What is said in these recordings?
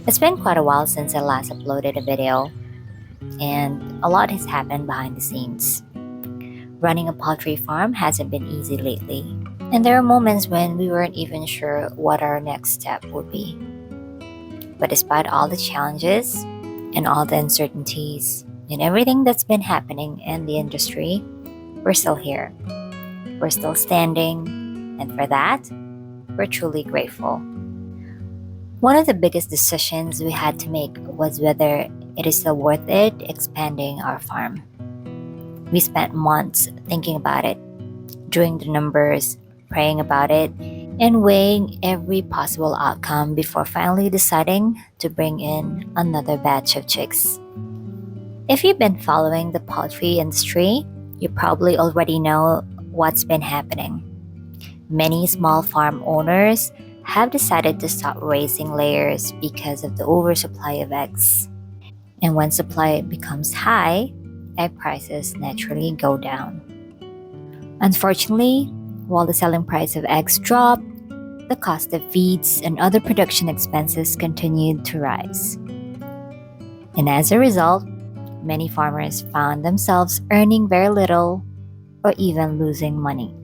It's been quite a while since I last uploaded a video, and a lot has happened behind the scenes. Running a poultry farm hasn't been easy lately, and there are moments when we weren't even sure what our next step would be. But despite all the challenges and all the uncertainties and everything that's been happening in the industry, we're still here. We're still standing, and for that, we're truly grateful. One of the biggest decisions we had to make was whether it is still worth it expanding our farm. We spent months thinking about it, doing the numbers, praying about it, and weighing every possible outcome before finally deciding to bring in another batch of chicks. If you've been following the poultry industry, you probably already know what's been happening. Many small farm owners have decided to stop raising layers because of the oversupply of eggs. And when supply becomes high, egg prices naturally go down. Unfortunately, while the selling price of eggs dropped, the cost of feeds and other production expenses continued to rise. And as a result, many farmers found themselves earning very little or even losing money.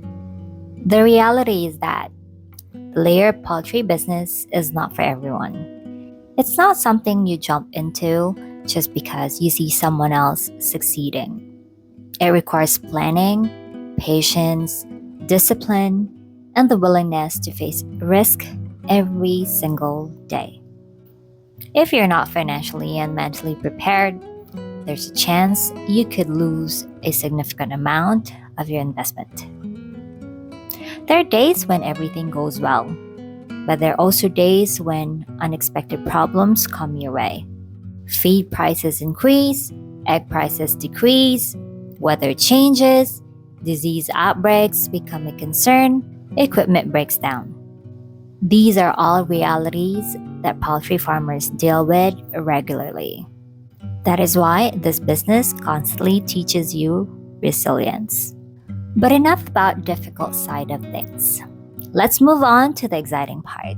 The reality is that the layer poultry business is not for everyone. It's not something you jump into just because you see someone else succeeding. It requires planning, patience, discipline, and the willingness to face risk every single day. If you're not financially and mentally prepared, there's a chance you could lose a significant amount of your investment. There are days when everything goes well, but there are also days when unexpected problems come your way. Feed prices increase, egg prices decrease, weather changes, disease outbreaks become a concern, equipment breaks down. These are all realities that poultry farmers deal with regularly. That is why this business constantly teaches you resilience. But enough about difficult side of things. Let's move on to the exciting part.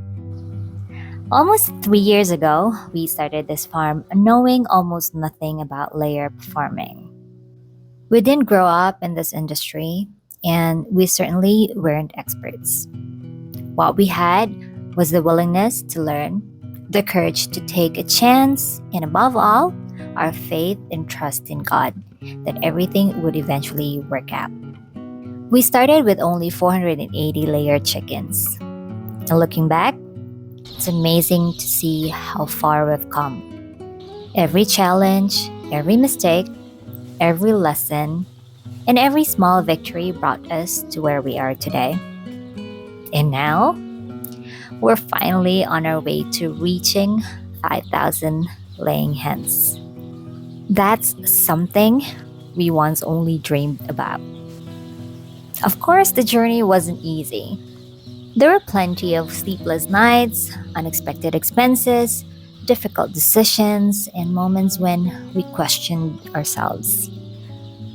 Almost 3 years ago, we started this farm knowing almost nothing about layer farming. We didn't grow up in this industry, and we certainly weren't experts. What we had was the willingness to learn, the courage to take a chance, and above all, our faith and trust in God that everything would eventually work out. We started with only 480 layer chickens. And looking back, it's amazing to see how far we've come. Every challenge, every mistake, every lesson, and every small victory brought us to where we are today. And now, we're finally on our way to reaching 5,000 laying hens. That's something we once only dreamed about. Of course, the journey wasn't easy. There were plenty of sleepless nights, unexpected expenses, difficult decisions, and moments when we questioned ourselves.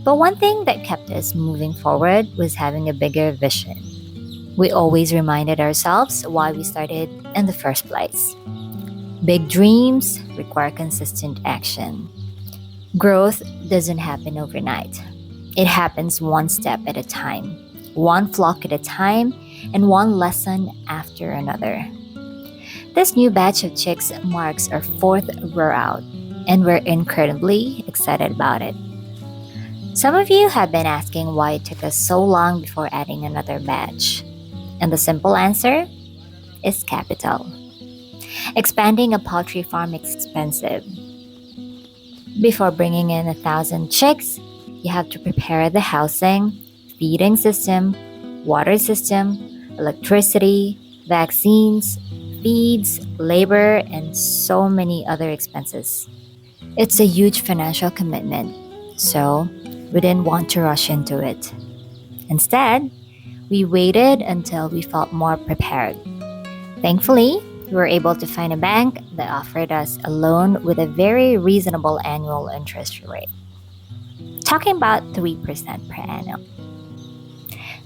But one thing that kept us moving forward was having a bigger vision. We always reminded ourselves why we started in the first place. Big dreams require consistent action. Growth doesn't happen overnight. It happens one step at a time, one flock at a time, and one lesson after another. This new batch of chicks marks our fourth roar out, and we're incredibly excited about it. Some of you have been asking why it took us so long before adding another batch. And the simple answer is capital. Expanding a poultry farm is expensive. Before bringing in 1,000 chicks, you have to prepare the housing, feeding system, water system, electricity, vaccines, feeds, labor, and so many other expenses. It's a huge financial commitment, so we didn't want to rush into it. Instead, we waited until we felt more prepared. Thankfully, we were able to find a bank that offered us a loan with a very reasonable annual interest rate, talking about 3% per annum.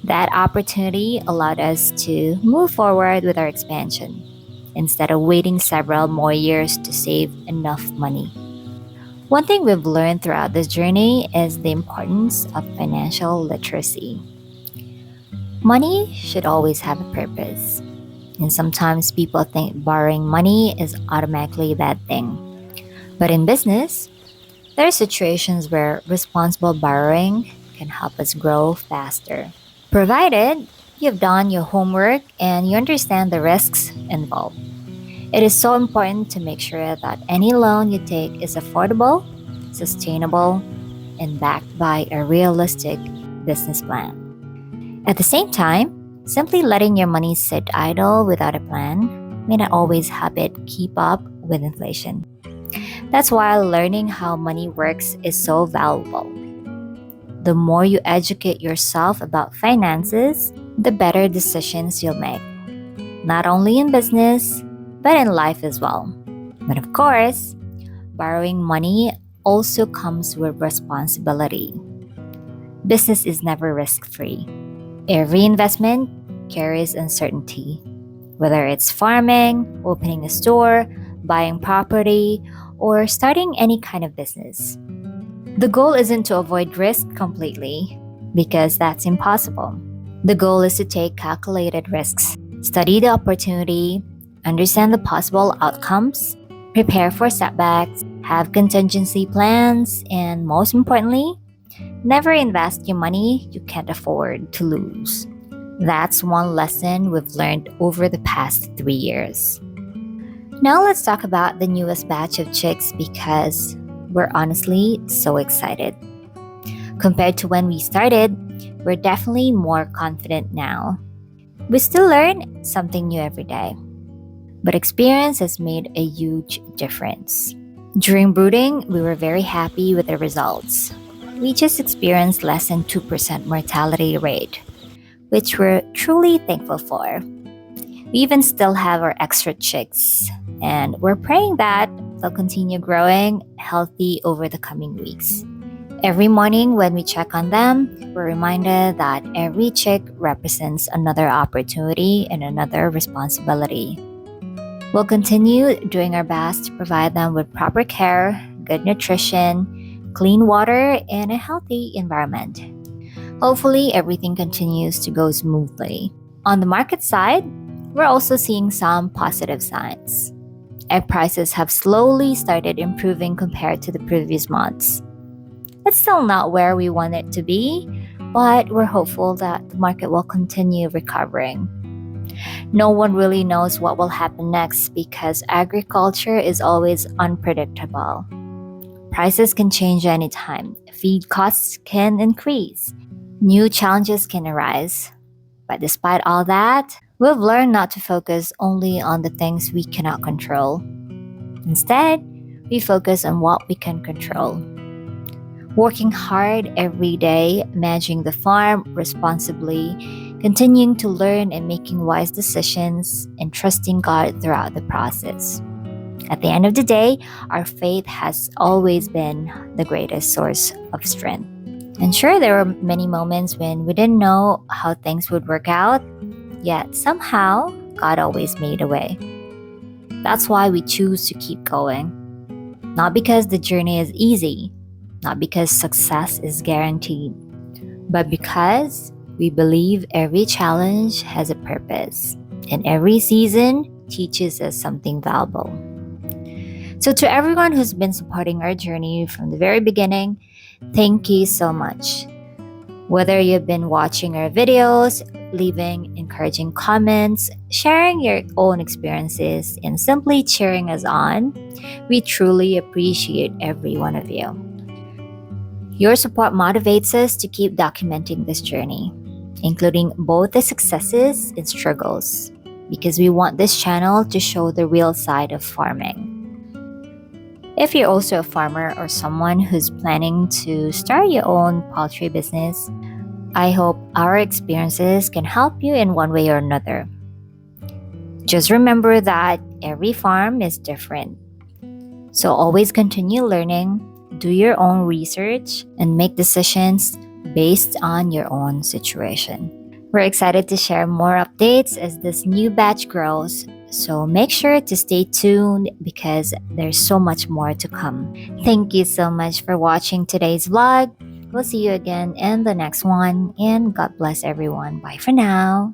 That opportunity allowed us to move forward with our expansion. instead of waiting several more years to save enough money. One thing we've learned throughout this journey is the importance of financial literacy. Money should always have a purpose, and sometimes people think borrowing money is automatically a bad thing. But in business, there are situations where responsible borrowing can help us grow faster, provided you've done your homework and you understand the risks involved. It is so important to make sure that any loan you take is affordable, sustainable, and backed by a realistic business plan. At the same time, simply letting your money sit idle without a plan may not always help it keep up with inflation. That's why learning how money works is so valuable. The more you educate yourself about finances, the better decisions you'll make, not only in business, but in life as well. But of course, borrowing money also comes with responsibility. Business is never risk-free. Every investment carries uncertainty, whether it's farming, opening a store, buying property, or starting any kind of business. The goal isn't to avoid risk completely, because that's impossible. The goal is to take calculated risks, study the opportunity, understand the possible outcomes, prepare for setbacks, have contingency plans, and most importantly, never invest your money you can't afford to lose. That's one lesson we've learned over the past 3 years. Now let's talk about the newest batch of chicks because we're honestly so excited. Compared to when we started, we're definitely more confident now. We still learn something new every day, but experience has made a huge difference. During brooding, we were very happy with the results. We just experienced less than 2% mortality rate, which we're truly thankful for. We even still have our extra chicks, and we're praying that they'll continue growing healthy over the coming weeks. Every morning when we check on them, we're reminded that every chick represents another opportunity and another responsibility. We'll continue doing our best to provide them with proper care, good nutrition, clean water, and a healthy environment. Hopefully, everything continues to go smoothly. On the market side, we're also seeing some positive signs. Egg prices have slowly started improving compared to the previous months. It's still not where we want it to be, but we're hopeful that the market will continue recovering. No one really knows what will happen next because agriculture is always unpredictable. Prices can change anytime, feed costs can increase, new challenges can arise. But despite all that, we've learned not to focus only on the things we cannot control. Instead, we focus on what we can control. Working hard every day, managing the farm responsibly, continuing to learn and making wise decisions, and trusting God throughout the process. At the end of the day, our faith has always been the greatest source of strength. And sure, there were many moments when we didn't know how things would work out, yet somehow, God always made a way. That's why we choose to keep going. Not because the journey is easy, not because success is guaranteed, but because we believe every challenge has a purpose, and every season teaches us something valuable. So to everyone who's been supporting our journey from the very beginning, thank you so much. Whether you've been watching our videos, leaving encouraging comments, sharing your own experiences, and simply cheering us on, we truly appreciate every one of you. Your support motivates us to keep documenting this journey, including both the successes and struggles, because we want this channel to show the real side of farming. If you're also a farmer or someone who's planning to start your own poultry business, I hope our experiences can help you in one way or another. Just remember that every farm is different. So always continue learning, do your own research, and make decisions based on your own situation. We're excited to share more updates as this new batch grows, So make sure to stay tuned because there's so much more to come. Thank you so much for watching today's vlog. We'll see you again in the next one, and God bless everyone. Bye for now.